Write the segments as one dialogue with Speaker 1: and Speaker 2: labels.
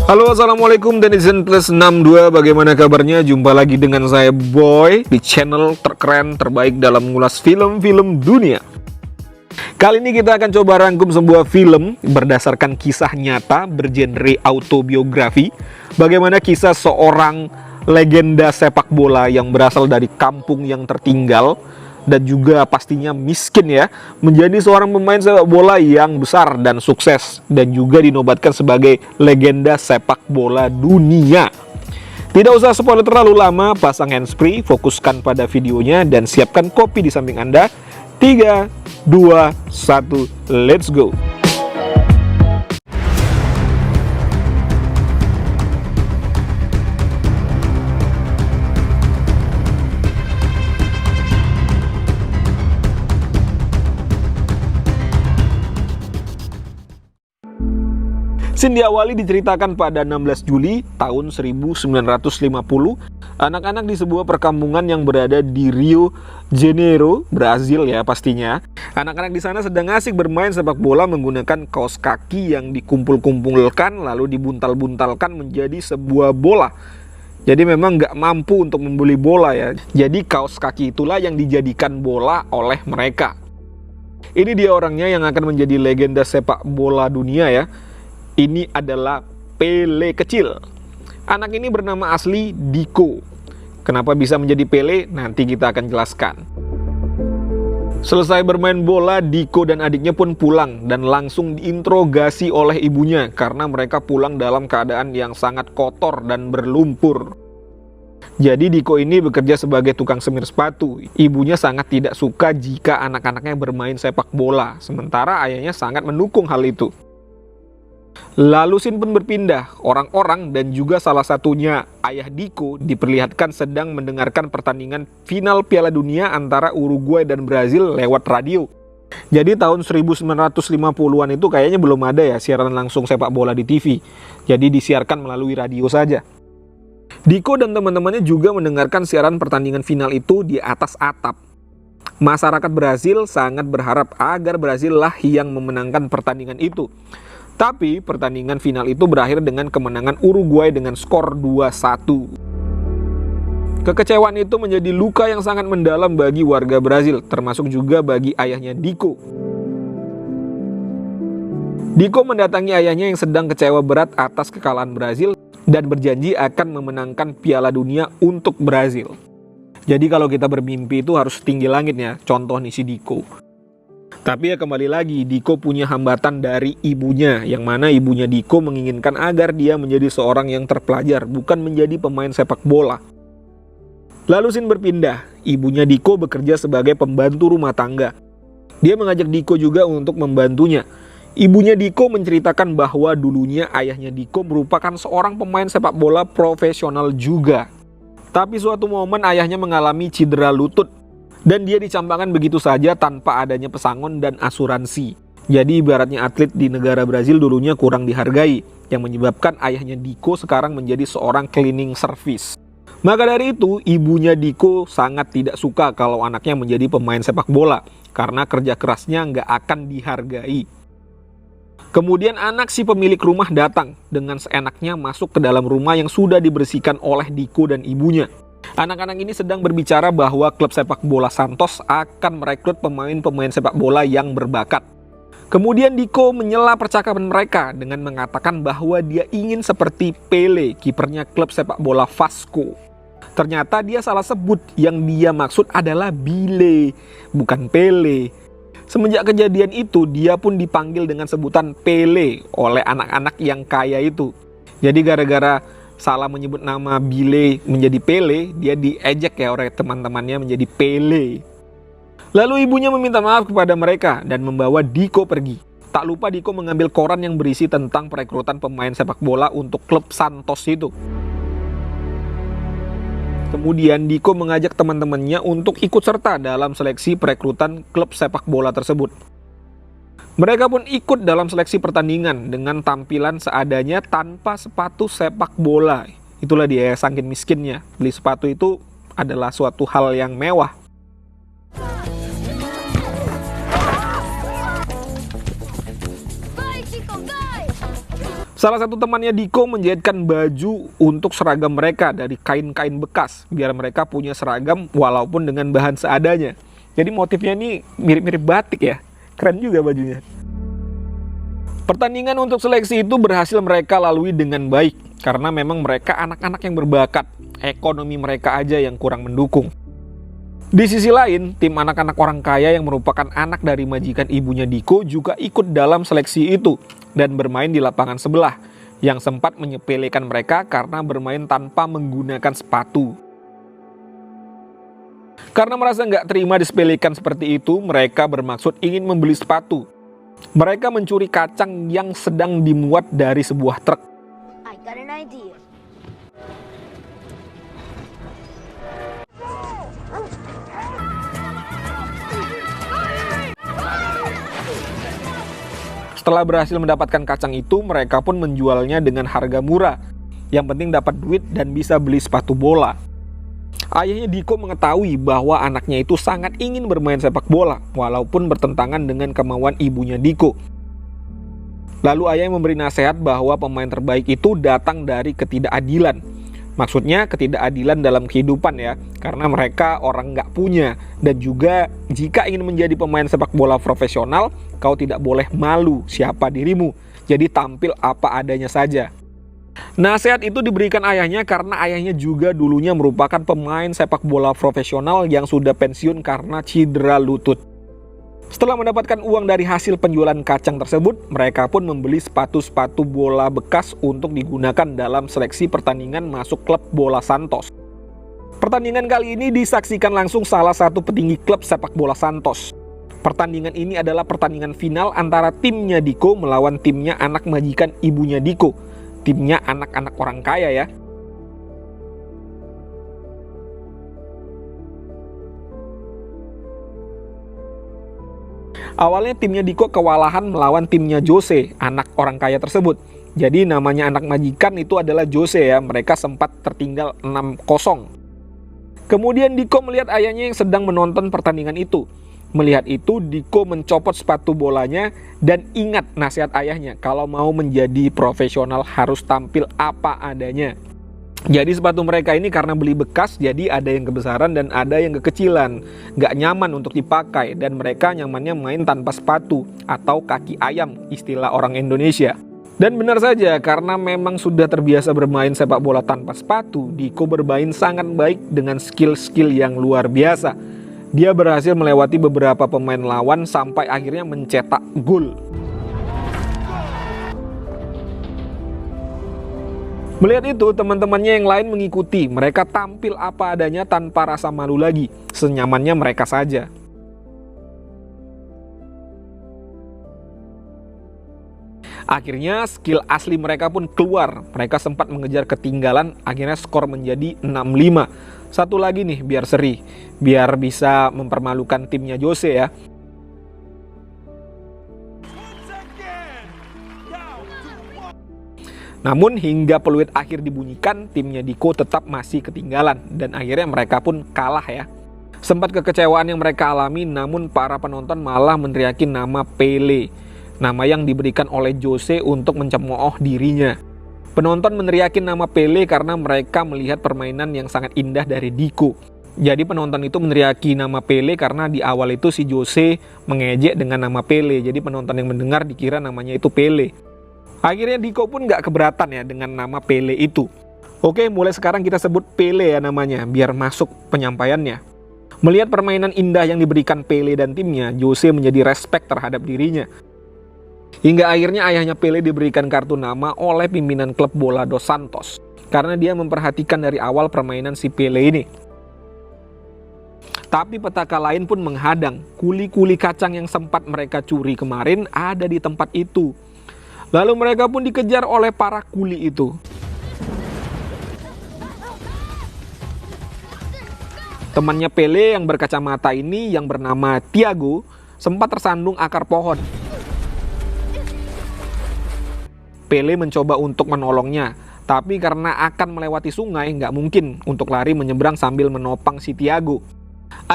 Speaker 1: Halo, assalamualaikum netizen plus 62. Bagaimana kabarnya? Jumpa lagi dengan saya Boy di channel terkeren terbaik dalam mengulas film-film dunia. Kali ini kita akan coba rangkum sebuah film berdasarkan kisah nyata bergenre autobiografi. Bagaimana kisah seorang legenda sepak bola yang berasal dari kampung yang tertinggal dan juga pastinya miskin ya, menjadi seorang pemain sepak bola yang besar dan sukses, dan juga dinobatkan sebagai legenda sepak bola dunia. Tidak usah spoiler terlalu lama, pasang handsfree, fokuskan pada videonya, dan siapkan kopi di samping Anda. 3, 2, 1, let's go. Scene diawali diceritakan pada 16 Juli tahun 1950, anak-anak di sebuah perkampungan yang berada di Rio Janeiro, Brazil ya pastinya. Anak-anak di sana sedang asik bermain sepak bola menggunakan kaos kaki yang dikumpul-kumpulkan lalu dibuntal-buntalkan menjadi sebuah bola. Jadi memang nggak mampu untuk membeli bola ya. Jadi kaos kaki itulah yang dijadikan bola oleh mereka. Ini dia orangnya yang akan menjadi legenda sepak bola dunia ya. Ini adalah Pele kecil. Anak ini bernama asli Diko. Kenapa bisa menjadi Pele? Nanti kita akan jelaskan. Selesai bermain bola, Diko dan adiknya pun pulang dan langsung diinterogasi oleh ibunya karena mereka pulang dalam keadaan yang sangat kotor dan berlumpur. Jadi Diko ini bekerja sebagai tukang semir sepatu. Ibunya sangat tidak suka jika anak-anaknya bermain sepak bola, sementara ayahnya sangat mendukung hal itu. Lalu scene pun berpindah, orang-orang dan juga salah satunya ayah Diko diperlihatkan sedang mendengarkan pertandingan final Piala Dunia antara Uruguay dan Brazil lewat radio. Jadi tahun 1950-an itu kayaknya belum ada ya siaran langsung sepak bola di TV. Jadi disiarkan melalui radio saja. Diko dan teman-temannya juga mendengarkan siaran pertandingan final itu di atas atap. Masyarakat Brazil sangat berharap agar Brazil lah yang memenangkan pertandingan itu. Tapi pertandingan final itu berakhir dengan kemenangan Uruguay dengan skor 2-1. Kekecewaan itu menjadi luka yang sangat mendalam bagi warga Brazil, termasuk juga bagi ayahnya Diko. Diko mendatangi ayahnya yang sedang kecewa berat atas kekalahan Brazil dan berjanji akan memenangkan Piala Dunia untuk Brazil. Jadi kalau kita bermimpi itu harus tinggi langit ya, contoh nih si Diko. Tapi ya kembali lagi, Diko punya hambatan dari ibunya, yang mana ibunya Diko menginginkan agar dia menjadi seorang yang terpelajar, bukan menjadi pemain sepak bola. Lalu scene berpindah, ibunya Diko bekerja sebagai pembantu rumah tangga. Dia mengajak Diko juga untuk membantunya. Ibunya Diko menceritakan bahwa dulunya ayahnya Diko merupakan seorang pemain sepak bola profesional juga. Tapi suatu momen ayahnya mengalami cedera lutut, dan dia dicampakkan begitu saja tanpa adanya pesangon dan asuransi. Jadi ibaratnya atlet di negara Brazil dulunya kurang dihargai, yang menyebabkan ayahnya Diko sekarang menjadi seorang cleaning service. Maka dari itu, ibunya Diko sangat tidak suka kalau anaknya menjadi pemain sepak bola, karena kerja kerasnya nggak akan dihargai. Kemudian anak si pemilik rumah datang dengan seenaknya masuk ke dalam rumah yang sudah dibersihkan oleh Diko dan ibunya. Anak-anak ini sedang berbicara bahwa klub sepak bola Santos akan merekrut pemain-pemain sepak bola yang berbakat. Kemudian Diko menyela percakapan mereka dengan mengatakan bahwa dia ingin seperti Pele, kipernya klub sepak bola Vasco. Ternyata dia salah sebut, yang dia maksud adalah Bile, bukan Pele. Semenjak kejadian itu, dia pun dipanggil dengan sebutan Pele oleh anak-anak yang kaya itu. Jadi gara-gara salah menyebut nama Bile menjadi Pele, dia diejek ya oleh teman-temannya menjadi Pele. Lalu ibunya meminta maaf kepada mereka dan membawa Diko pergi. Tak lupa Diko mengambil koran yang berisi tentang perekrutan pemain sepak bola untuk klub Santos itu. Kemudian Diko mengajak teman-temannya untuk ikut serta dalam seleksi perekrutan klub sepak bola tersebut. Mereka pun ikut dalam seleksi pertandingan dengan tampilan seadanya tanpa sepatu sepak bola. Itulah dia saking miskinnya. Beli sepatu itu adalah suatu hal yang mewah. Salah satu temannya Diko menjahitkan baju untuk seragam mereka dari kain-kain bekas, biar mereka punya seragam walaupun dengan bahan seadanya. Jadi motifnya ini mirip-mirip batik ya, keren juga bajunya. Pertandingan untuk seleksi itu berhasil mereka lalui dengan baik, karena memang mereka anak-anak yang berbakat, ekonomi mereka aja yang kurang mendukung. Di sisi lain, tim anak-anak orang kaya yang merupakan anak dari majikan ibunya Diko juga ikut dalam seleksi itu dan bermain di lapangan sebelah, yang sempat menyepelekan mereka karena bermain tanpa menggunakan sepatu. Karena merasa nggak terima disepelekan seperti itu, mereka bermaksud ingin membeli sepatu. Mereka mencuri kacang yang sedang dimuat dari sebuah truk.
Speaker 2: I got an idea.
Speaker 1: Setelah berhasil mendapatkan kacang itu, mereka pun menjualnya dengan harga murah. Yang penting dapat duit dan bisa beli sepatu bola. Ayahnya Diko mengetahui bahwa anaknya itu sangat ingin bermain sepak bola, walaupun bertentangan dengan kemauan ibunya Diko. Lalu ayah memberi nasihat bahwa pemain terbaik itu datang dari ketidakadilan. Maksudnya ketidakadilan dalam kehidupan ya, karena mereka orang nggak punya. Dan juga jika ingin menjadi pemain sepak bola profesional, kau tidak boleh malu siapa dirimu. Jadi tampil apa adanya saja. Nasihat itu diberikan ayahnya karena ayahnya juga dulunya merupakan pemain sepak bola profesional yang sudah pensiun karena cedera lutut. Setelah mendapatkan uang dari hasil penjualan kacang tersebut, mereka pun membeli sepatu-sepatu bola bekas untuk digunakan dalam seleksi pertandingan masuk klub bola Santos. Pertandingan kali ini disaksikan langsung salah satu petinggi klub sepak bola Santos. Pertandingan ini adalah pertandingan final antara timnya Diko melawan timnya anak majikan ibunya Diko. Timnya anak-anak orang kaya ya. Awalnya timnya Diko kewalahan melawan timnya Jose, anak orang kaya tersebut. Jadi namanya anak majikan itu adalah Jose ya, mereka sempat tertinggal 6-0. Kemudian Diko melihat ayahnya yang sedang menonton pertandingan itu. Melihat itu, Diko mencopot sepatu bolanya dan ingat nasihat ayahnya, kalau mau menjadi profesional harus tampil apa adanya. Jadi sepatu mereka ini karena beli bekas, jadi ada yang kebesaran dan ada yang kekecilan. Gak nyaman untuk dipakai dan mereka nyamannya main tanpa sepatu atau kaki ayam, istilah orang Indonesia. Dan benar saja, karena memang sudah terbiasa bermain sepak bola tanpa sepatu, Diko bermain sangat baik dengan skill-skill yang luar biasa. Dia berhasil melewati beberapa pemain lawan sampai akhirnya mencetak gol. Melihat itu, teman-temannya yang lain mengikuti. Mereka tampil apa adanya tanpa rasa malu lagi. Senyamannya mereka saja. Akhirnya skill asli mereka pun keluar. Mereka sempat mengejar ketinggalan. Akhirnya skor menjadi 6-5. Satu lagi nih biar seri. Biar bisa mempermalukan timnya Jose ya. Namun hingga peluit akhir dibunyikan, timnya Diko tetap masih ketinggalan dan akhirnya mereka pun kalah ya. Sempat kekecewaan yang mereka alami, namun para penonton malah meneriaki nama Pele, nama yang diberikan oleh Jose untuk mencemooh dirinya. Penonton meneriaki nama Pele karena mereka melihat permainan yang sangat indah dari Diko. Jadi penonton itu meneriaki nama Pele karena di awal itu si Jose mengejek dengan nama Pele. Jadi penonton yang mendengar dikira namanya itu Pele. Akhirnya Diko pun gak keberatan ya dengan nama Pele itu. Oke, mulai sekarang kita sebut Pele ya namanya, biar masuk penyampaiannya. Melihat permainan indah yang diberikan Pele dan timnya, Jose menjadi respect terhadap dirinya. Hingga akhirnya ayahnya Pele diberikan kartu nama oleh pimpinan klub bola Dos Santos. Karena dia memperhatikan dari awal permainan si Pele ini. Tapi petaka lain pun menghadang. Kuli-kuli kacang yang sempat mereka curi kemarin ada di tempat itu. Lalu mereka pun dikejar oleh para kuli itu. Temannya Pele yang berkacamata ini yang bernama Thiago sempat tersandung akar pohon. Pele mencoba untuk menolongnya, tapi karena akan melewati sungai nggak mungkin untuk lari menyeberang sambil menopang si Thiago.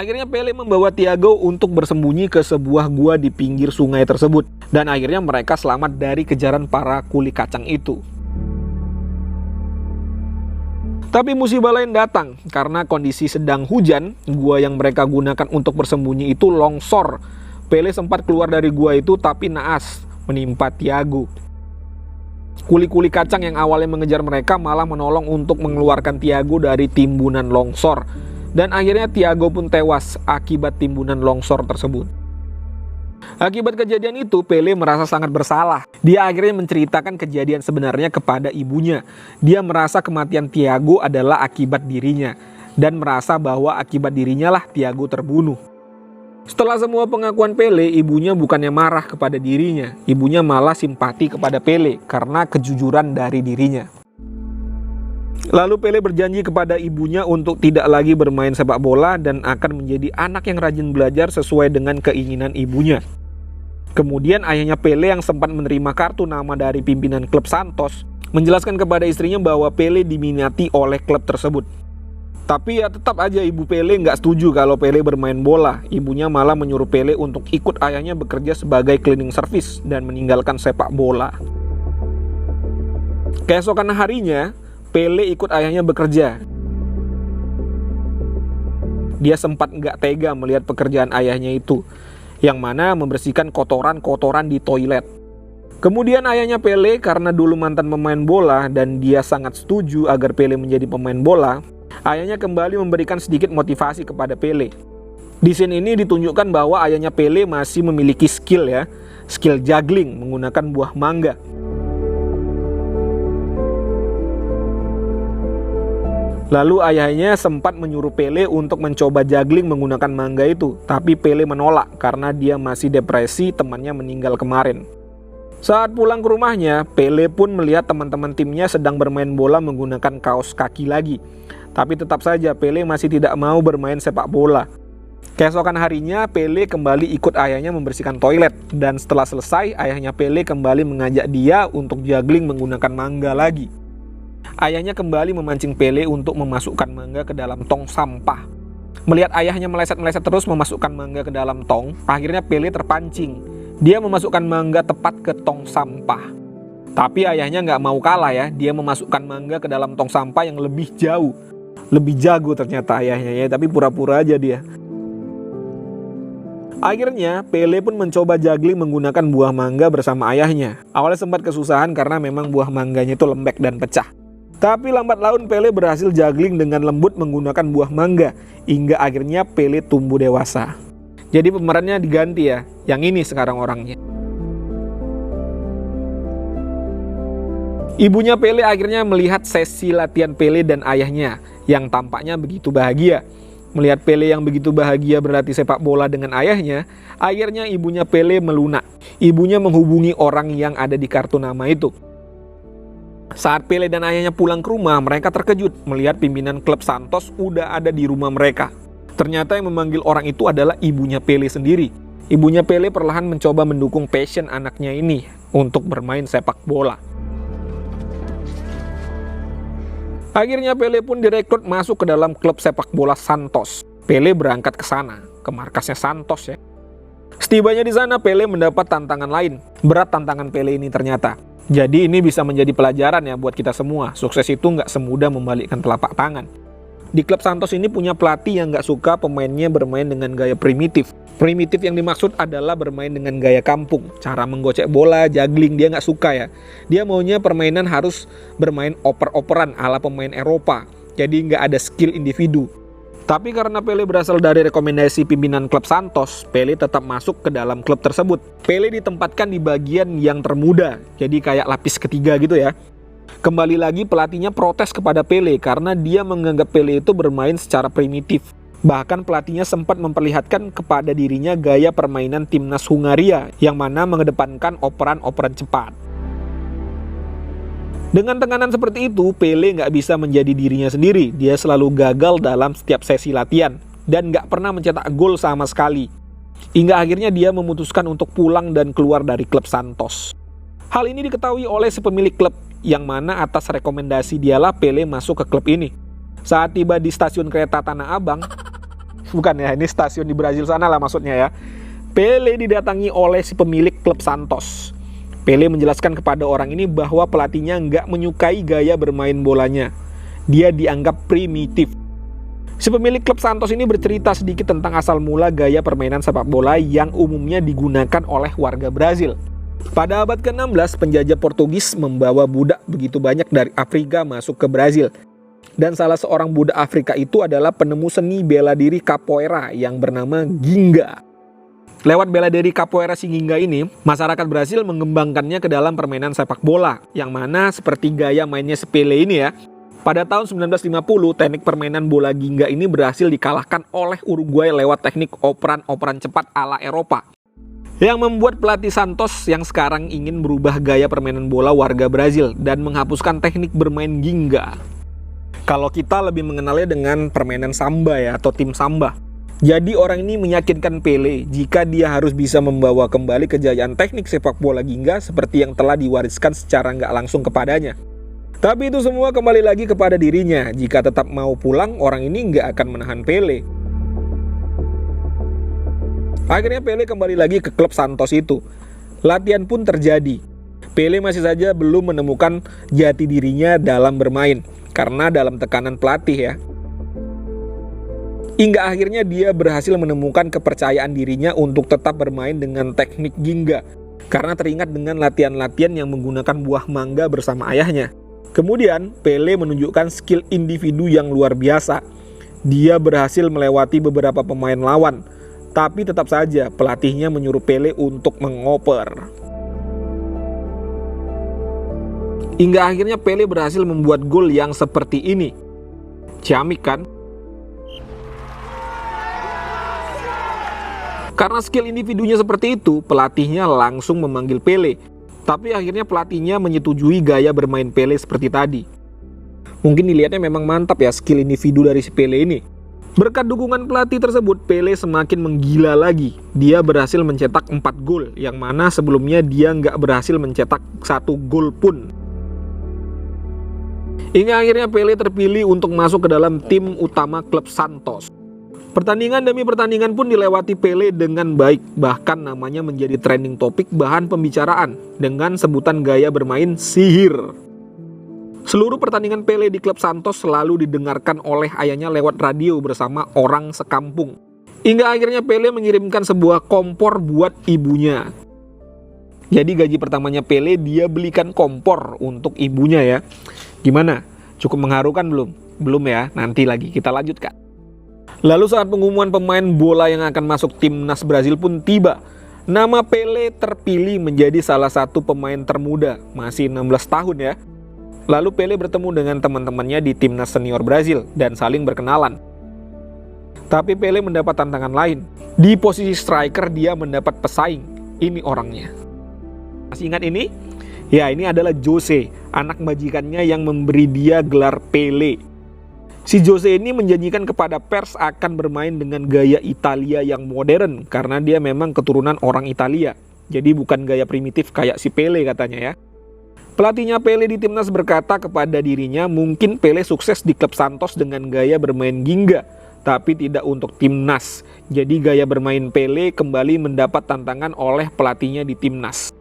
Speaker 1: Akhirnya Pele membawa Thiago untuk bersembunyi ke sebuah gua di pinggir sungai tersebut. Dan akhirnya mereka selamat dari kejaran para kuli kacang itu. Tapi musibah lain datang, karena kondisi sedang hujan, gua yang mereka gunakan untuk bersembunyi itu longsor. Pele sempat keluar dari gua itu tapi naas, menimpa Thiago. Kuli-kuli kacang yang awalnya mengejar mereka malah menolong untuk mengeluarkan Thiago dari timbunan longsor. Dan akhirnya Thiago pun tewas akibat timbunan longsor tersebut. Akibat kejadian itu, Pele merasa sangat bersalah. Dia akhirnya menceritakan kejadian sebenarnya kepada ibunya. Dia merasa kematian Thiago adalah akibat dirinya, dan merasa bahwa akibat dirinya lah Thiago terbunuh. Setelah semua pengakuan Pele, ibunya bukannya marah kepada dirinya. Ibunya malah simpati kepada Pele karena kejujuran dari dirinya. Lalu Pele berjanji kepada ibunya untuk tidak lagi bermain sepak bola dan akan menjadi anak yang rajin belajar sesuai dengan keinginan ibunya. Kemudian ayahnya Pele yang sempat menerima kartu nama dari pimpinan klub Santos menjelaskan kepada istrinya bahwa Pele diminati oleh klub tersebut. Tapi ya tetap aja ibu Pele nggak setuju kalau Pele bermain bola. Ibunya malah menyuruh Pele untuk ikut ayahnya bekerja sebagai cleaning service dan meninggalkan sepak bola. Keesokan harinya, Pele ikut ayahnya bekerja. Dia sempat nggak tega melihat pekerjaan ayahnya itu, yang mana membersihkan kotoran-kotoran di toilet. Kemudian ayahnya Pele, karena dulu mantan pemain bola dan dia sangat setuju agar Pele menjadi pemain bola, ayahnya kembali memberikan sedikit motivasi kepada Pele. Di scene ini ditunjukkan bahwa ayahnya Pele masih memiliki skill juggling menggunakan buah mangga. Lalu ayahnya sempat menyuruh Pele untuk mencoba juggling menggunakan mangga itu, tapi Pele menolak karena dia masih depresi temannya meninggal kemarin. Saat pulang ke rumahnya, Pele pun melihat teman-teman timnya sedang bermain bola menggunakan kaos kaki lagi. Tapi tetap saja Pele masih tidak mau bermain sepak bola. Keesokan harinya, Pele kembali ikut ayahnya membersihkan toilet, dan setelah selesai, ayahnya Pele kembali mengajak dia untuk juggling menggunakan mangga lagi. Ayahnya kembali memancing Pele untuk memasukkan mangga ke dalam tong sampah. Melihat ayahnya meleset-meleset terus memasukkan mangga ke dalam tong, akhirnya Pele terpancing. Dia memasukkan mangga tepat ke tong sampah. Tapi ayahnya nggak mau kalah ya, dia memasukkan mangga ke dalam tong sampah yang lebih jauh. Lebih jago ternyata ayahnya ya, tapi pura-pura aja dia. Akhirnya Pele pun mencoba juggling menggunakan buah mangga bersama ayahnya. Awalnya sempat kesusahan karena memang buah mangganya itu lembek dan pecah. Tapi lambat laun Pele berhasil juggling dengan lembut menggunakan buah mangga, hingga akhirnya Pele tumbuh dewasa. Jadi pemerannya diganti ya, yang ini sekarang orangnya. Ibunya Pele akhirnya melihat sesi latihan Pele dan ayahnya, yang tampaknya begitu bahagia. Melihat Pele yang begitu bahagia berlatih sepak bola dengan ayahnya, akhirnya ibunya Pele melunak. Ibunya menghubungi orang yang ada di kartu nama itu. Saat Pele dan ayahnya pulang ke rumah, mereka terkejut melihat pimpinan klub Santos udah ada di rumah mereka. Ternyata yang memanggil orang itu adalah ibunya Pele sendiri. Ibunya Pele perlahan mencoba mendukung passion anaknya ini untuk bermain sepak bola. Akhirnya Pele pun direkrut masuk ke dalam klub sepak bola Santos. Pele berangkat ke sana, ke markasnya Santos ya. Setibanya di sana, Pele mendapat tantangan lain. Berat tantangan Pele ini ternyata. Jadi ini bisa menjadi pelajaran ya buat kita semua. Sukses itu nggak semudah membalikkan telapak tangan. Di klub Santos ini punya pelatih yang nggak suka pemainnya bermain dengan gaya primitif. Primitif yang dimaksud adalah bermain dengan gaya kampung. Cara menggocek bola, juggling, dia nggak suka ya. Dia maunya permainan harus bermain oper-operan ala pemain Eropa. Jadi nggak ada skill individu. Tapi karena Pele berasal dari rekomendasi pimpinan klub Santos, Pele tetap masuk ke dalam klub tersebut. Pele ditempatkan di bagian yang termuda, jadi kayak lapis ketiga gitu ya. Kembali lagi pelatihnya protes kepada Pele karena dia menganggap Pele itu bermain secara primitif. Bahkan pelatihnya sempat memperlihatkan kepada dirinya gaya permainan timnas Hungaria yang mana mengedepankan operan-operan cepat. Dengan tekanan seperti itu, Pele nggak bisa menjadi dirinya sendiri. Dia selalu gagal dalam setiap sesi latihan dan nggak pernah mencetak gol sama sekali. Hingga akhirnya dia memutuskan untuk pulang dan keluar dari klub Santos. Hal ini diketahui oleh si pemilik klub, yang mana atas rekomendasi dialah Pele masuk ke klub ini. Saat tiba di stasiun kereta Tanah Abang, bukan ya, ini stasiun di Brazil sana lah maksudnya ya. Pele didatangi oleh si pemilik klub Santos. Pele menjelaskan kepada orang ini bahwa pelatihnya nggak menyukai gaya bermain bolanya. Dia dianggap primitif. Si pemilik klub Santos ini bercerita sedikit tentang asal mula gaya permainan sepak bola yang umumnya digunakan oleh warga Brazil. Pada abad ke-16, penjajah Portugis membawa budak begitu banyak dari Afrika masuk ke Brazil. Dan salah seorang budak Afrika itu adalah penemu seni bela diri capoeira yang bernama Ginga. Lewat bela diri capoeira si Ginga ini, masyarakat Brazil mengembangkannya ke dalam permainan sepak bola, yang mana seperti gaya mainnya Pele ini ya. Pada tahun 1950, teknik permainan bola Ginga ini berhasil dikalahkan oleh Uruguay lewat teknik operan-operan cepat ala Eropa. Yang membuat pelatih Santos yang sekarang ingin berubah gaya permainan bola warga Brazil dan menghapuskan teknik bermain Ginga. Kalau kita lebih mengenalnya dengan permainan samba ya, atau tim samba. Jadi orang ini meyakinkan Pele jika dia harus bisa membawa kembali kejayaan teknik sepak bola Ginga seperti yang telah diwariskan secara nggak langsung kepadanya. Tapi itu semua kembali lagi kepada dirinya. Jika tetap mau pulang, orang ini nggak akan menahan Pele. Akhirnya Pele kembali lagi ke klub Santos itu. Latihan pun terjadi. Pele masih saja belum menemukan jati dirinya dalam bermain, karena dalam tekanan pelatih ya. Hingga akhirnya dia berhasil menemukan kepercayaan dirinya untuk tetap bermain dengan teknik Ginga, karena teringat dengan latihan-latihan yang menggunakan buah mangga bersama ayahnya. Kemudian Pele menunjukkan skill individu yang luar biasa. Dia berhasil melewati beberapa pemain lawan, tapi tetap saja pelatihnya menyuruh Pele untuk mengoper. Hingga akhirnya Pele berhasil membuat gol yang seperti ini. Ciamik kan? Karena skill individunya seperti itu, pelatihnya langsung memanggil Pele. Tapi akhirnya pelatihnya menyetujui gaya bermain Pele seperti tadi. Mungkin dilihatnya memang mantap ya skill individu dari si Pele ini. Berkat dukungan pelatih tersebut, Pele semakin menggila lagi. Dia berhasil mencetak 4 gol, yang mana sebelumnya dia nggak berhasil mencetak 1 gol pun. Hingga akhirnya Pele terpilih untuk masuk ke dalam tim utama klub Santos. Pertandingan demi pertandingan pun dilewati Pele dengan baik, bahkan namanya menjadi trending topik bahan pembicaraan dengan sebutan gaya bermain sihir. Seluruh pertandingan Pele di klub Santos selalu didengarkan oleh ayahnya lewat radio bersama orang sekampung. Hingga akhirnya Pele mengirimkan sebuah kompor buat ibunya. Jadi gaji pertamanya Pele dia belikan kompor untuk ibunya ya. Gimana? Cukup mengharukan belum? Belum ya, nanti lagi kita lanjutkan. Lalu saat pengumuman pemain bola yang akan masuk timnas Brazil pun tiba. Nama Pele terpilih menjadi salah satu pemain termuda, masih 16 tahun ya. Lalu Pele bertemu dengan teman-temannya di timnas senior Brazil dan saling berkenalan. Tapi Pele mendapat tantangan lain. Di posisi striker dia mendapat pesaing. Ini orangnya. Masih ingat ini? Ya, ini adalah Jose, anak majikannya yang memberi dia gelar Pele. Si Jose ini menjanjikan kepada pers akan bermain dengan gaya Italia yang modern karena dia memang keturunan orang Italia. Jadi bukan gaya primitif kayak si Pele katanya ya. Pelatihnya Pele di timnas berkata kepada dirinya mungkin Pele sukses di klub Santos dengan gaya bermain Ginga, tapi tidak untuk timnas. Jadi gaya bermain Pele kembali mendapat tantangan oleh pelatihnya di timnas.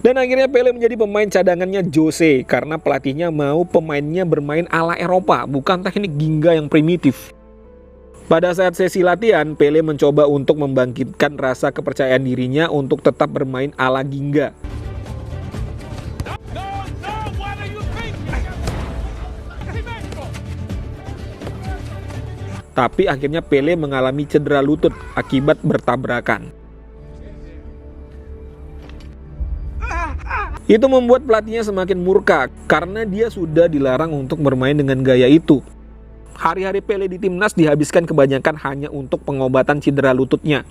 Speaker 1: Dan akhirnya Pele menjadi pemain cadangannya Jose karena pelatihnya mau pemainnya bermain ala Eropa, bukan teknik Ginga yang primitif. Pada saat sesi latihan, Pele mencoba untuk membangkitkan rasa kepercayaan dirinya untuk tetap bermain ala Ginga. Tapi akhirnya Pele mengalami cedera lutut akibat bertabrakan. Itu membuat pelatihnya semakin murka karena dia sudah dilarang untuk bermain dengan gaya itu. Hari-hari Pele di timnas dihabiskan kebanyakan hanya untuk pengobatan cedera lututnya.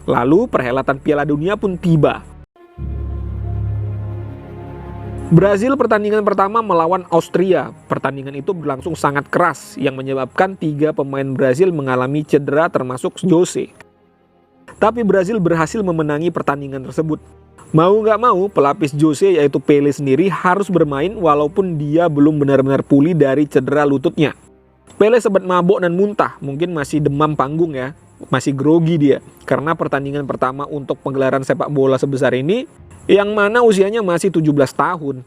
Speaker 1: Lalu perhelatan Piala Dunia pun tiba. Brazil pertandingan pertama melawan Austria. Pertandingan itu berlangsung sangat keras yang menyebabkan 3 pemain Brazil mengalami cedera termasuk Jose. Tapi Brazil berhasil memenangi pertandingan tersebut. Mau nggak mau, pelapis Jose yaitu Pele sendiri harus bermain walaupun dia belum benar-benar pulih dari cedera lututnya. Pele sempat mabok dan muntah, mungkin masih demam panggung ya, masih grogi dia. Karena pertandingan pertama untuk penggelaran sepak bola sebesar ini, yang mana usianya masih 17 tahun.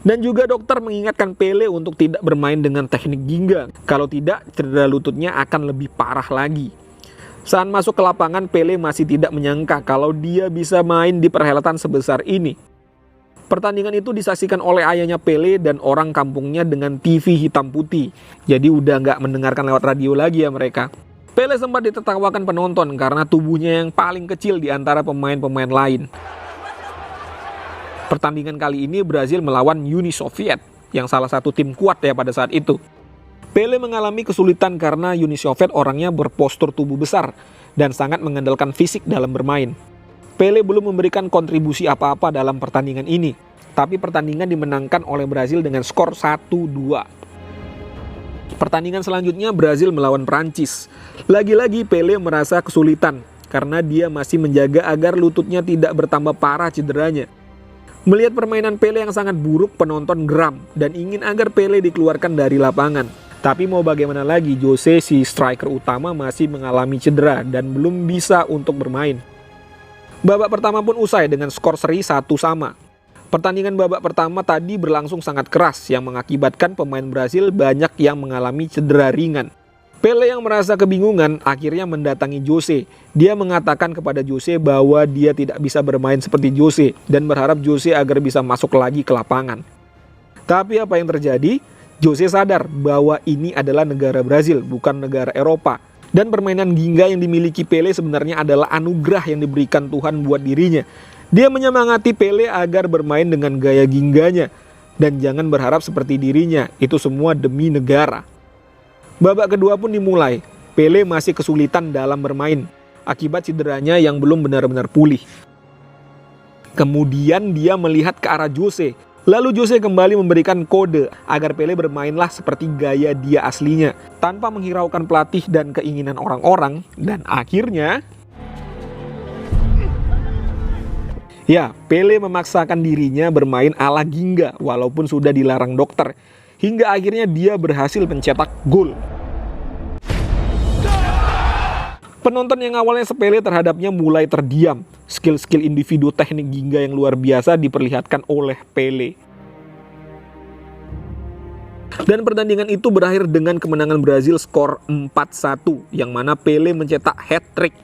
Speaker 1: Dan juga dokter mengingatkan Pele untuk tidak bermain dengan teknik gingga. Kalau tidak, cedera lututnya akan lebih parah lagi. Saat masuk ke lapangan, Pele masih tidak menyangka kalau dia bisa main di perhelatan sebesar ini. Pertandingan itu disaksikan oleh ayahnya Pele dan orang kampungnya dengan TV hitam putih. Jadi udah nggak mendengarkan lewat radio lagi ya mereka. Pele sempat ditertawakan penonton karena tubuhnya yang paling kecil di antara pemain-pemain lain. Pertandingan kali ini Brazil melawan Uni Soviet yang salah satu tim kuat ya pada saat itu. Pele mengalami kesulitan karena Uni Soviet orangnya berpostur tubuh besar dan sangat mengandalkan fisik dalam bermain. Pele belum memberikan kontribusi apa-apa dalam pertandingan ini, tapi pertandingan dimenangkan oleh Brazil dengan skor 1-2. Pertandingan selanjutnya Brazil melawan Prancis. Lagi-lagi Pele merasa kesulitan karena dia masih menjaga agar lututnya tidak bertambah parah cederanya. Melihat permainan Pele yang sangat buruk, penonton geram dan ingin agar Pele dikeluarkan dari lapangan. Tapi mau bagaimana lagi, Jose si striker utama masih mengalami cedera dan belum bisa untuk bermain. Babak pertama pun usai dengan skor seri 1-1. Pertandingan babak pertama tadi berlangsung sangat keras yang mengakibatkan pemain Brazil banyak yang mengalami cedera ringan. Pele yang merasa kebingungan akhirnya mendatangi Jose. Dia mengatakan kepada Jose bahwa dia tidak bisa bermain seperti Jose dan berharap Jose agar bisa masuk lagi ke lapangan. Tapi apa yang terjadi? Jose sadar bahwa ini adalah negara Brazil, bukan negara Eropa. Dan permainan gingga yang dimiliki Pele sebenarnya adalah anugerah yang diberikan Tuhan buat dirinya. Dia menyemangati Pele agar bermain dengan gaya gingganya. Dan jangan berharap seperti dirinya, itu semua demi negara. Babak kedua pun dimulai. Pele masih kesulitan dalam bermain akibat cederanya yang belum benar-benar pulih. Kemudian dia melihat ke arah Jose. Lalu Jose kembali memberikan kode agar Pele bermainlah seperti gaya dia aslinya, tanpa menghiraukan pelatih dan keinginan orang-orang, dan akhirnya ya, Pele memaksakan dirinya bermain ala gingga walaupun sudah dilarang dokter, hingga akhirnya dia berhasil mencetak gol. Penonton yang awalnya sepele terhadapnya mulai terdiam. Skill-skill individu teknik gingga yang luar biasa diperlihatkan oleh Pele. Dan pertandingan itu berakhir dengan kemenangan Brazil skor 4-1, yang mana Pele mencetak hat-trick.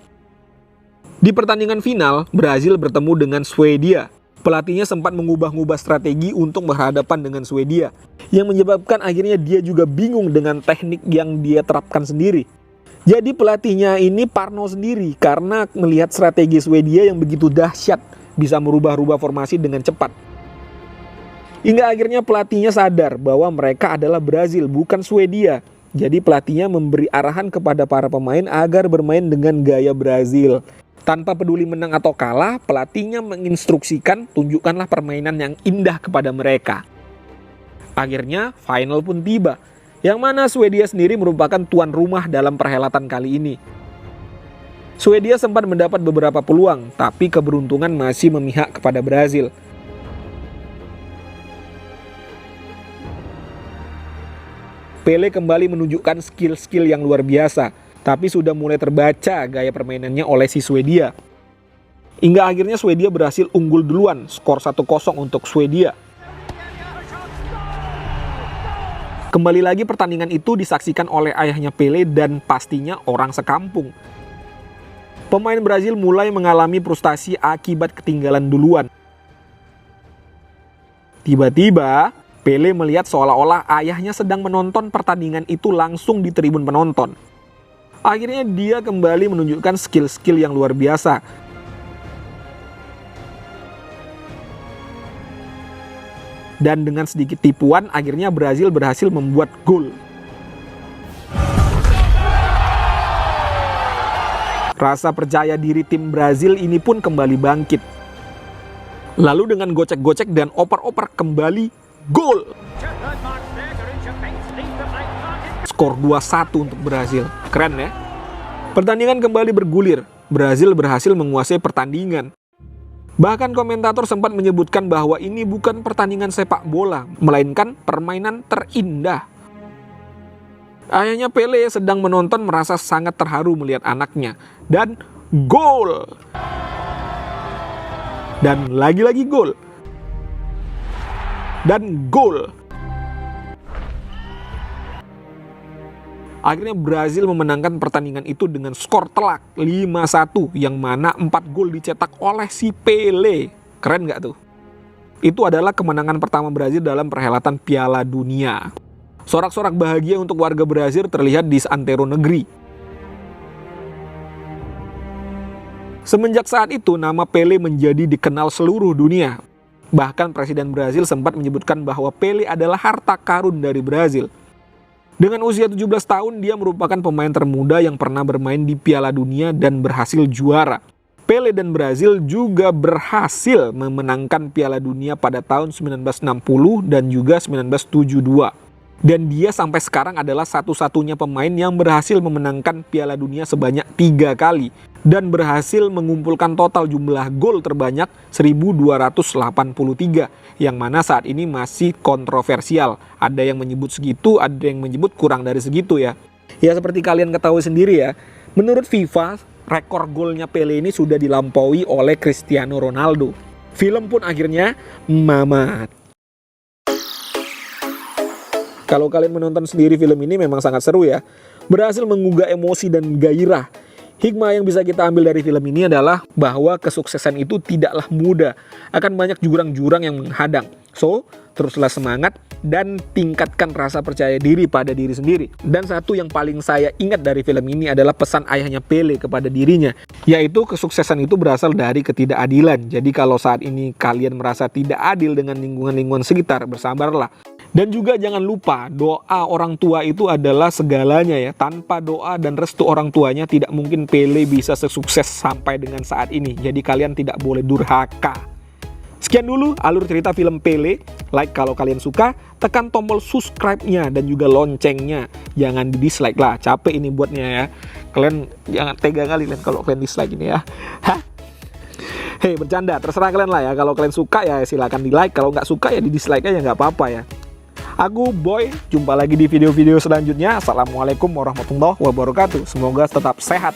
Speaker 1: Di pertandingan final, Brazil bertemu dengan Swedia. Pelatihnya sempat mengubah-ubah strategi untuk berhadapan dengan Swedia, yang menyebabkan akhirnya dia juga bingung dengan teknik yang dia terapkan sendiri. Jadi pelatihnya ini parno sendiri karena melihat strategi Swedia yang begitu dahsyat, bisa merubah-rubah formasi dengan cepat. Hingga akhirnya pelatihnya sadar bahwa mereka adalah Brazil, bukan Swedia. Jadi pelatihnya memberi arahan kepada para pemain agar bermain dengan gaya Brazil. Tanpa peduli menang atau kalah, pelatihnya menginstruksikan tunjukkanlah permainan yang indah kepada mereka. Akhirnya final pun tiba, yang mana Swedia sendiri merupakan tuan rumah dalam perhelatan kali ini. Swedia sempat mendapat beberapa peluang, tapi keberuntungan masih memihak kepada Brazil. Pele kembali menunjukkan skill-skill yang luar biasa, tapi sudah mulai terbaca gaya permainannya oleh si Swedia. Hingga akhirnya Swedia berhasil unggul duluan, skor 1-0 untuk Swedia. Kembali lagi pertandingan itu disaksikan oleh ayahnya Pele dan pastinya orang sekampung. Pemain Brazil mulai mengalami frustasi akibat ketinggalan duluan. Tiba-tiba, Pele melihat seolah-olah ayahnya sedang menonton pertandingan itu langsung di tribun penonton. Akhirnya dia kembali menunjukkan skill-skill yang luar biasa. Dan dengan sedikit tipuan, akhirnya Brazil berhasil membuat gol. Rasa percaya diri tim Brazil ini pun kembali bangkit. Lalu dengan gocek-gocek dan oper-oper kembali, gol! Skor 2-1 untuk Brazil. Keren ya? Pertandingan kembali bergulir. Brazil berhasil menguasai pertandingan. Bahkan komentator sempat menyebutkan bahwa ini bukan pertandingan sepak bola, melainkan permainan terindah. Ayahnya Pele sedang menonton merasa sangat terharu melihat anaknya. Dan gol! Dan lagi-lagi gol. Dan gol. Akhirnya Brazil memenangkan pertandingan itu dengan skor telak 5-1, yang mana 4 gol dicetak oleh si Pele. Keren nggak tuh? Itu adalah kemenangan pertama Brazil dalam perhelatan Piala Dunia. Sorak-sorak bahagia untuk warga Brazil terlihat di seantero negeri. Semenjak saat itu, nama Pele menjadi dikenal seluruh dunia. Bahkan Presiden Brazil sempat menyebutkan bahwa Pele adalah harta karun dari Brazil. Dengan usia 17 tahun, dia merupakan pemain termuda yang pernah bermain di Piala Dunia dan berhasil juara. Pele dan Brazil juga berhasil memenangkan Piala Dunia pada tahun 1960 dan juga 1972. Dan dia sampai sekarang adalah satu-satunya pemain yang berhasil memenangkan Piala Dunia sebanyak 3 kali. Dan berhasil mengumpulkan total jumlah gol terbanyak 1283, yang mana saat ini masih kontroversial. Ada yang menyebut segitu, ada yang menyebut kurang dari segitu ya. Ya seperti kalian ketahui sendiri ya, menurut FIFA, rekor golnya Pele ini sudah dilampaui oleh Cristiano Ronaldo. Film pun akhirnya mamat. Kalau kalian menonton sendiri film ini memang sangat seru ya. Berhasil menggugah emosi dan gairah. Hikmah yang bisa kita ambil dari film ini adalah bahwa kesuksesan itu tidaklah mudah. Akan banyak jurang-jurang yang menghadang. So, teruslah semangat dan tingkatkan rasa percaya diri pada diri sendiri. Dan satu yang paling saya ingat dari film ini adalah pesan ayahnya Pele kepada dirinya, yaitu kesuksesan itu berasal dari ketidakadilan. Jadi kalau saat ini kalian merasa tidak adil dengan lingkungan-lingkungan sekitar, bersabarlah. Dan juga jangan lupa, doa orang tua itu adalah segalanya ya. Tanpa doa dan restu orang tuanya, tidak mungkin Pele bisa sesukses sampai dengan saat ini. Jadi kalian tidak boleh durhaka. Sekian dulu alur cerita film Pele. Like kalau kalian suka, tekan tombol subscribe-nya dan juga loncengnya. Jangan di dislike lah, capek ini buatnya ya. Kalian jangan tega kali kalau kalian dislike ini ya. Hah? Hei, bercanda, terserah kalian lah ya. Kalau kalian suka ya silakan di like, kalau nggak suka ya di dislike aja, nggak apa-apa ya. Aku Boy, jumpa lagi di video-video selanjutnya. Assalamualaikum warahmatullahi wabarakatuh. Semoga tetap sehat.